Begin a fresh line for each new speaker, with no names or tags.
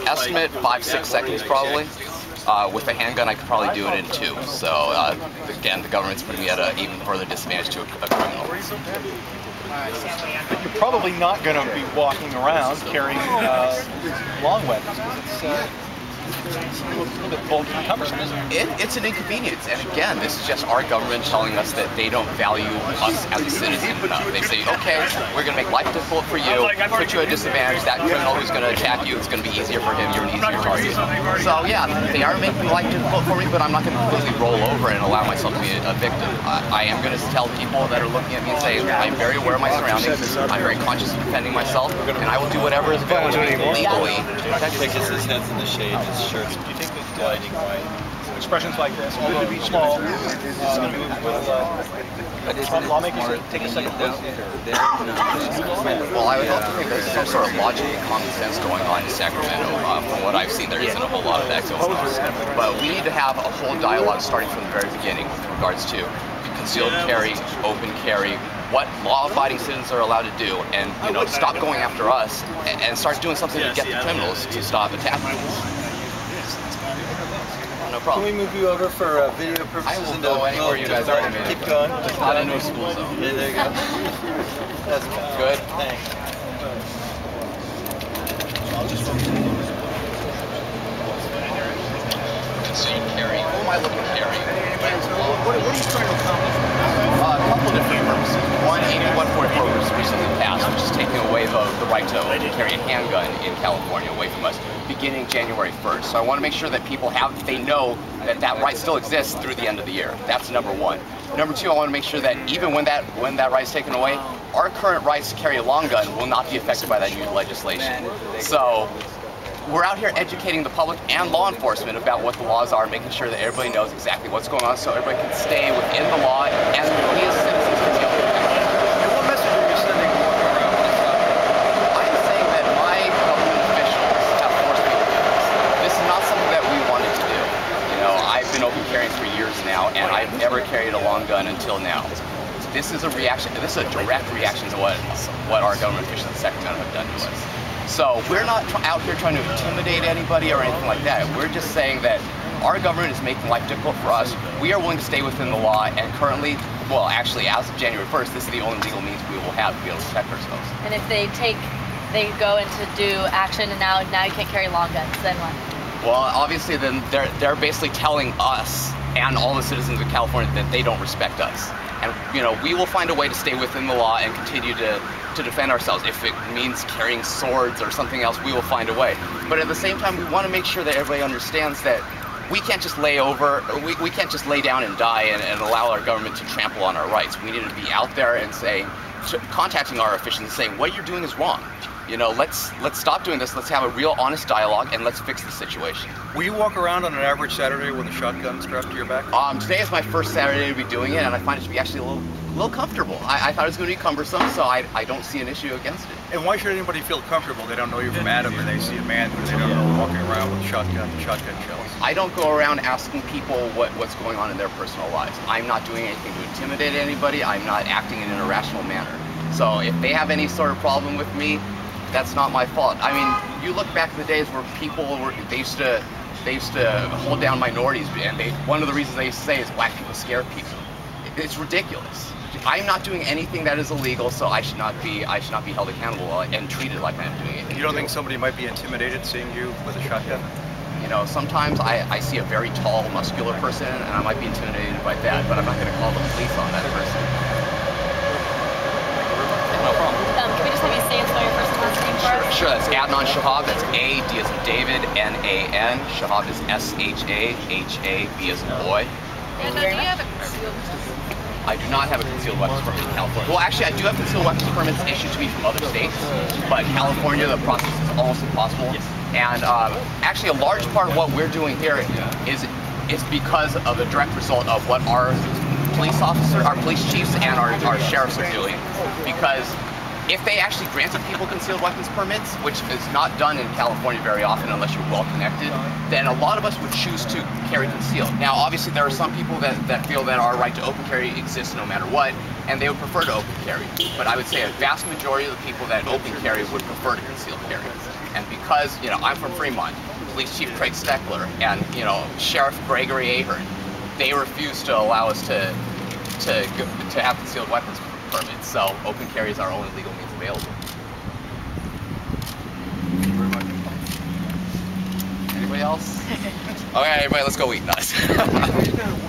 Estimate 5-6 seconds probably. With a handgun, I could probably do it in 2. So again, the government's putting me at an even further disadvantage to a criminal.
You're probably not going to be walking around carrying long weapons because it's a little bit bulky and cumbersome, isn't it?
It's an inconvenience, and again, this is just our government telling us that they don't value us as a citizen enough. They say, okay, we're going to make life difficult for you, put you at a disadvantage. That criminal who's going to attack you, it's going to be easier for him, you're an easier target. So yeah, they are making life difficult for me, but I'm not going to completely roll over and allow myself to be a victim. I am going to tell people that are looking at me and say, I'm very aware of my surroundings, I'm very conscious of defending myself, and I will do whatever is available to me legally.
Because his head's in the shade, his shirt's blinding white.
Expressions like this, although small, it's going to move with lawmakers take a second look.
Well, I would hope to think there's some sort of logic and common sense going on in Sacramento. From what I've seen, there isn't a whole lot of that going on. But we need to have a whole dialogue starting from the very beginning with regards to concealed carry, open carry, what law-abiding citizens are allowed to do, and stop going after us and start doing something to get the criminals to stop attacking us. No problem.
Can we move you over for video purposes?
I will go anywhere you guys are.
Keep going.
Just not into a school zone.
Yeah, there you go. That's
good.
Thanks.
Concealed carry. Who am I looking to carry?
What are you trying to accomplish?
A couple different purposes. One, AB 144 was recently passed, which is taking away the right to carry a handgun in California away from us, beginning January 1st. So I want to make sure that people know that right still exists through the end of the year. That's number one. Number two, I want to make sure that even when that right is taken away, our current rights to carry a long gun will not be affected by that new legislation. So we're out here educating the public and law enforcement about what the laws are, making sure that everybody knows exactly what's going on so everybody can stay within the law and we as citizens can be able to protect ourselves.
What message are you sending walking around with this?
I'm saying that my government officials have forced me to do this. This is not something that we wanted to do. I've been open carrying for years now, and I've never carried a long gun until now. This is a reaction. This is a direct reaction to what our government officials in Sacramento have done to us. So we're not out here trying to intimidate anybody or anything like that. We're just saying that our government is making life difficult for us. We are willing to stay within the law, and currently, well, actually, as of January 1st, this is the only legal means we will have to be able to protect ourselves.
And if they go into do action, and now you can't carry long guns, then what?
Well, obviously, then they're basically telling us and all the citizens of California that they don't respect us. And we will find a way to stay within the law and continue to defend ourselves. If it means carrying swords or something else, we will find a way. But at the same time, we want to make sure that everybody understands that we can't just we can't just lay down and die and allow our government to trample on our rights. We need to be out there and contacting our officials and saying, what you're doing is wrong. Let's stop doing this. Let's have a real honest dialogue and let's fix the situation.
Will you walk around on an average Saturday with a shotgun strapped to your back?
Today is my first Saturday to be doing it, and I find it to be actually a little comfortable. I thought it was going to be cumbersome, so I don't see an issue against it.
And why should anybody feel comfortable? They don't know you from Adam, and they see a man who they don't know walking around with shotgun shells.
I don't go around asking people what's going on in their personal lives. I'm not doing anything to intimidate anybody. I'm not acting in an irrational manner. So if they have any sort of problem with me, that's not my fault. I mean, you look back in the days where they used to hold down minorities, and one of the reasons they used to say is black people scare people. It's ridiculous. I'm not doing anything that is illegal, so I should not be held accountable and treated like I'm doing anything.
You don't think somebody might be intimidated seeing you with a shotgun?
Sometimes I see a very tall, muscular person, and I might be intimidated by that, but I'm not going to call the police on that person. No problem.
Can we just have you say and spell your first and last name for us?
Sure, that's Adnan Shahab. That's A, D as in David, N-A-N. Shahab is S-H-A-H-A-B as in boy.
And do you have a concealed?
I do not have a concealed weapons permit in California. Well, actually, I do have concealed weapons permits issued to me from other states, but California, the process is almost impossible. And actually, a large part of what we're doing here is because of the direct result of what our police chiefs and our sheriffs are doing. Because if they actually granted people concealed weapons permits, which is not done in California very often unless you're well connected, then a lot of us would choose to carry concealed. Now, obviously, there are some people that feel that our right to open carry exists no matter what, and they would prefer to open carry. But I would say a vast majority of the people that open carry would prefer to concealed carry. because, you know, I'm from Fremont, Police Chief Craig Steckler, and, you know, Sheriff Gregory Ahern, they refuse to allow us to have concealed weapons permits. So open carry is our only legal means available. Thank you very much. Anybody else? Okay, everybody, let's go eat. Nice.